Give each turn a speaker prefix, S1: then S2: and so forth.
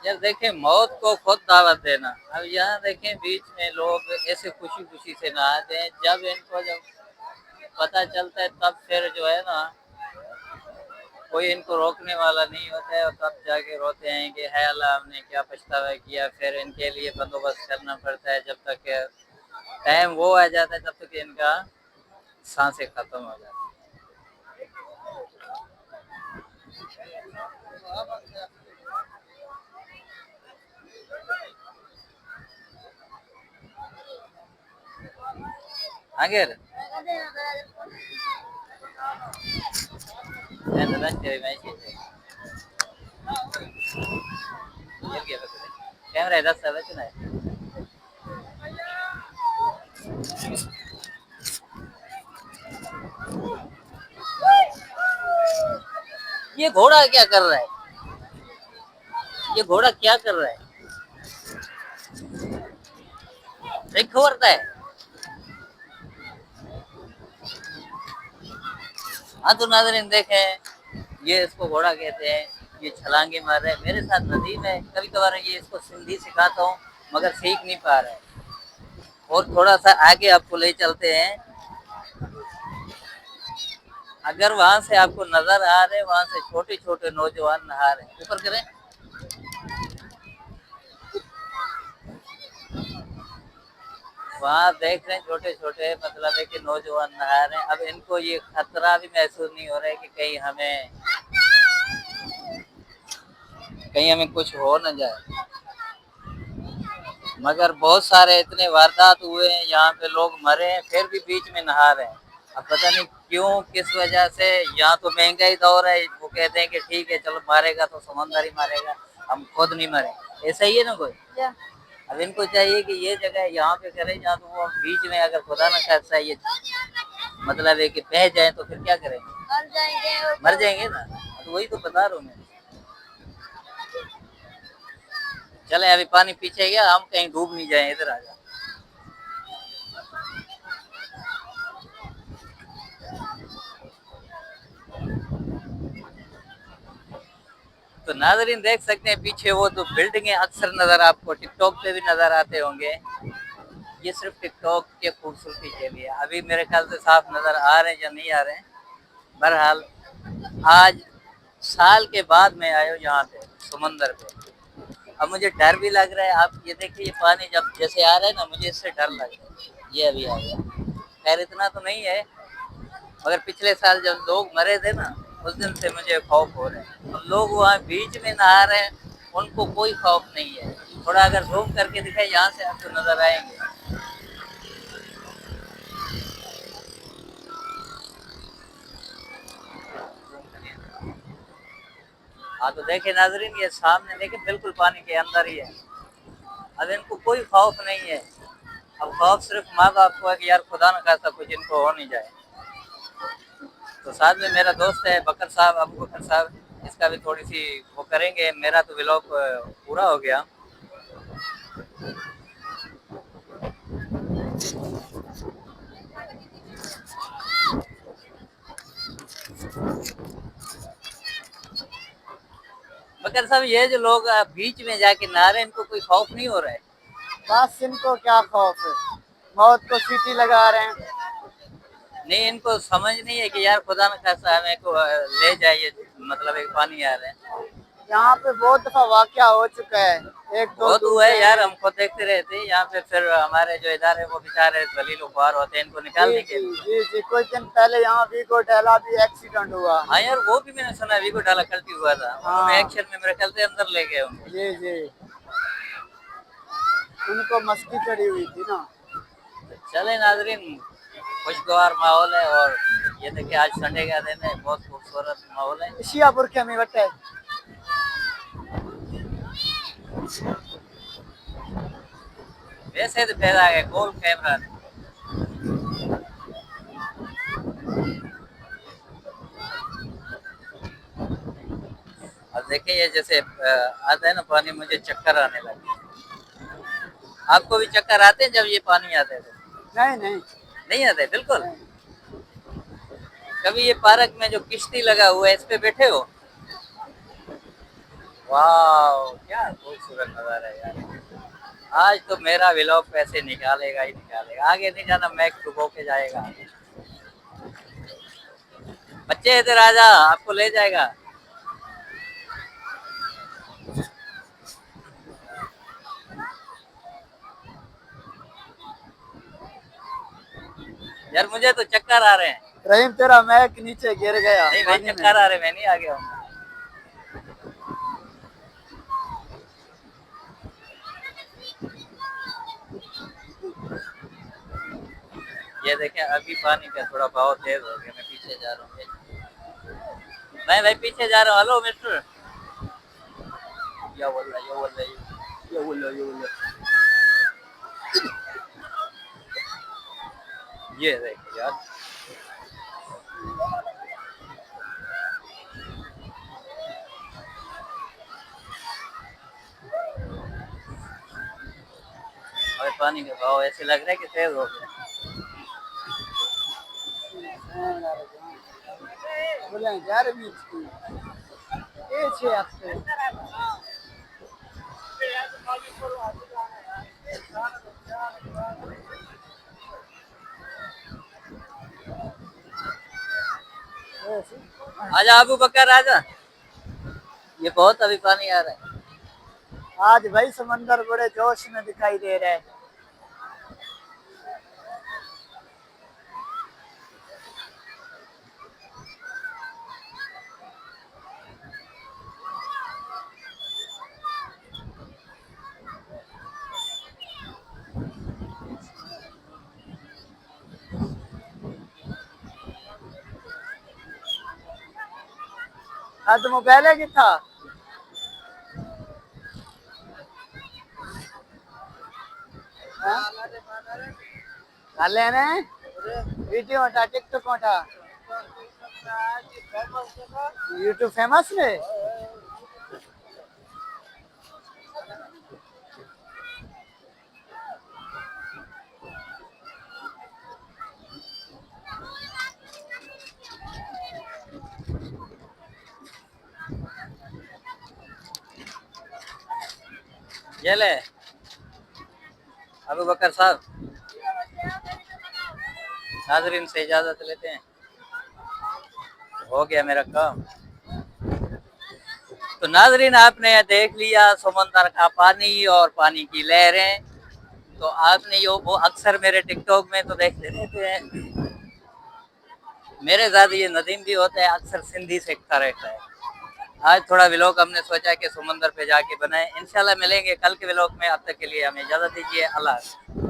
S1: यार देखें, मौत को खुद दावत देना। अब यहाँ देखें, बीच में लोग ऐसे खुशी खुशी से नहाते हैं, जब पता चलता है तब फिर जो है ना, कोई इनको रोकने वाला नहीं होता है, और तब जाके रोते हैं कि है अल्लाह, हमने क्या पछतावा किया। फिर इनके लिए बंदोबस्त करना पड़ता है, जब तक टाइम वो आ जाता है तब तक इनका सांसें खत्म हो जाती है। आगे कैमरा दस है। ये घोड़ा क्या कर रहा है? ये घोड़ा क्या कर रहा है? एक खबरता है। हाँ तो नाज़रीन देखें, ये इसको घोड़ा कहते हैं। ये छलांगे मार रहे हैं। मेरे साथ नदीम है, कभी कभार ये इसको सिंधी सिखाता हूँ, मगर सीख नहीं पा रहा है। और थोड़ा सा आगे आपको ले चलते हैं। अगर वहां से आपको नजर आ रहे, वहां से छोटे छोटे नौजवान नहा रहे हैं। ऊपर करें। वहाँ देख रहे हैं छोटे छोटे, मतलब है कि नौजवान नहा रहे हैं। अब इनको ये खतरा भी महसूस नहीं हो रहा है कि कहीं हमें कुछ हो न जाए। मगर बहुत सारे इतने वारदात हुए हैं, यहाँ पे लोग मरे हैं, फिर भी बीच में नहा रहे हैं। अब पता नहीं क्यों, किस वजह से। यहाँ तो महंगाई दौर है, वो कहते हैं कि ठीक है चलो, मारेगा तो समंदर ही मारेगा, हम खुद नहीं मरे। ऐसा ही है ना कोई। अब इनको चाहिए कि ये जगह यहाँ पे करें, जहाँ तो वो बीच में अगर खुदा न खास्ता ये मतलब है कि बह जाए तो फिर क्या करेंगे? मर जाएंगे ना। तो वही तो बता रहा हूँ मैं। चले अभी पानी पीछे गया, हम कहीं डूब नहीं जाए। इधर आ जा। तो नाजरीन देख सकते हैं पीछे वो तो बिल्डिंगें अक्सर नजर आपको टिकटॉक पे भी नजर आते होंगे। ये सिर्फ टिकटॉक के खूबसूरती के लिए। अभी मेरे ख्याल से साफ नजर आ रहे हैं या नहीं आ रहे हैं। बहरहाल आज साल के बाद मैं आया हूँ यहाँ पे समंदर पे। अब मुझे डर भी लग रहा है। आप ये देखिए, ये पानी जब जैसे आ रहा है ना, मुझे इससे डर लग रहा है। ये अभी आ गया। खैर इतना तो नहीं है, मगर पिछले साल जब लोग मरे थे ना, उस दिन से मुझे खौफ हो रहा है। अब लोग वहाँ बीच में नहा रहे हैं, उनको कोई खौफ नहीं है। थोड़ा अगर जूम करके दिखाए, यहाँ से आपको नजर आएंगे। हाँ तो देखे नाजरीन, ये सामने देखे बिल्कुल पानी के अंदर ही है। अब इनको कोई खौफ नहीं है। अब खौफ सिर्फ माँ बाप को है कि यार खुदा न खास्ता कुछ इनको हो नहीं जाए। तो साथ में मेरा दोस्त है बकर साहब, अबू बकर साहब, इसका भी थोड़ी सी वो करेंगे। मेरा तो व्लॉग पूरा हो गया। बकर साहब, ये जो लोग बीच में जाके नहा रहे हैं, इनको कोई खौफ नहीं हो रहा है?
S2: बस इनको क्या खौफ है, मौत को सीटी लगा रहे हैं।
S1: नहीं, इनको समझ नहीं है कि यार खुदा न खास्ता हमें को ले जाइए, मतलब एक पानी आ रहा है।
S2: यहाँ पे बहुत दफा वाकया हो चुका है, एक दो
S1: बहुत हुआ
S2: डूबे
S1: है यार,
S2: हैं।
S1: हम खुद देखते रहते हैं यहाँ पे। फिर हमारे जो इदारे वो बेचारे दलील खुआर होते हैं, इनको
S2: जी
S1: निकालने के
S2: जी
S1: लिए।
S2: जी जी, कुछ दिन पहले यहाँ वीगो ढेला भी एक्सीडेंट हुआ।
S1: हाँ यार, वो भी मैंने सुना, वीगो डाला कल्टी हुआ था। उन्होंने
S2: हाँ
S1: एक्शन में मेरे ख्याल से अंदर ले गए होंगे।
S2: जी जी, उनको मस्ती चढ़ी हुई थी ना।
S1: चले नाजरीन, खुशगवार माहौल है। और ये देखिए, आज संडे का दिन है, बहुत खूबसूरत माहौल है।
S2: शियापुर के हमें बटे।
S1: वैसे तो पैदा है गोल कैमरा। अब देखिए, ये जैसे आता है ना पानी, मुझे चक्कर आने लगे। आपको भी चक्कर आते हैं जब ये पानी आता है?
S2: नहीं नहीं
S1: नहीं आते बिल्कुल।
S2: नहीं।
S1: कभी ये पार्क में जो किश्ती लगा हुआ है, इस पे बैठे हो? वाह क्या खूबसूरत नजारा है यार। आज तो मेरा व्लॉग पैसे निकालेगा ही निकालेगा, आगे नहीं जाना, मैं डुबो के जाएगा। बच्चे इधर आ जा, आपको ले जाएगा। यार मुझे तो चक्कर आ रहे हैं।
S2: रहीम तेरा मैक नीचे गिर गया
S1: नहीं भाई
S2: पानी में।
S1: चक्कर आ रहे, मैं नहीं आ गया हूँ। ये देखें अभी पानी का थोड़ा बहाव तेज हो गया, मैं पीछे जा रहा हूँ। मैं भाई पीछे जा रहा हूँ। हेलो मिस्टर, या बोल रहा ये बोल रहा ये बोल रहा ये बोल रहा। ये देखिए यार, अरे पानी का बहाव ऐसे लग रहा है कि तेज हो गया।
S2: बोले यार बीच की ये छे आपसे
S1: आजा अबू बकर आजा, ये बहुत अभी पानी आ रहा है।
S2: आज भाई समंदर बड़े जोश में दिखाई दे रहा है। आज मोबाइल है कि था लेने वीडियो हटा टिकटॉक हटा यूट्यूब फेमस रे।
S1: ये ले अबू बकर साहब, नाजरीन से इजाजत लेते हैं, हो गया मेरा काम। तो नाजरीन आपने देख लिया समंदर का पानी और पानी की लहरें। तो आपने ये वो अक्सर मेरे टिकटॉक में तो देख लेते हैं, मेरे साथ ये नदीम भी होता है, अक्सर सिंधी सीखता रहता है। आज थोड़ा व्लॉग हमने सोचा कि समंदर पे जाके बनाए। इंशाल्लाह मिलेंगे कल के व्लॉग में, अब तक के लिए हमें इजाजत दीजिए। अल्लाह।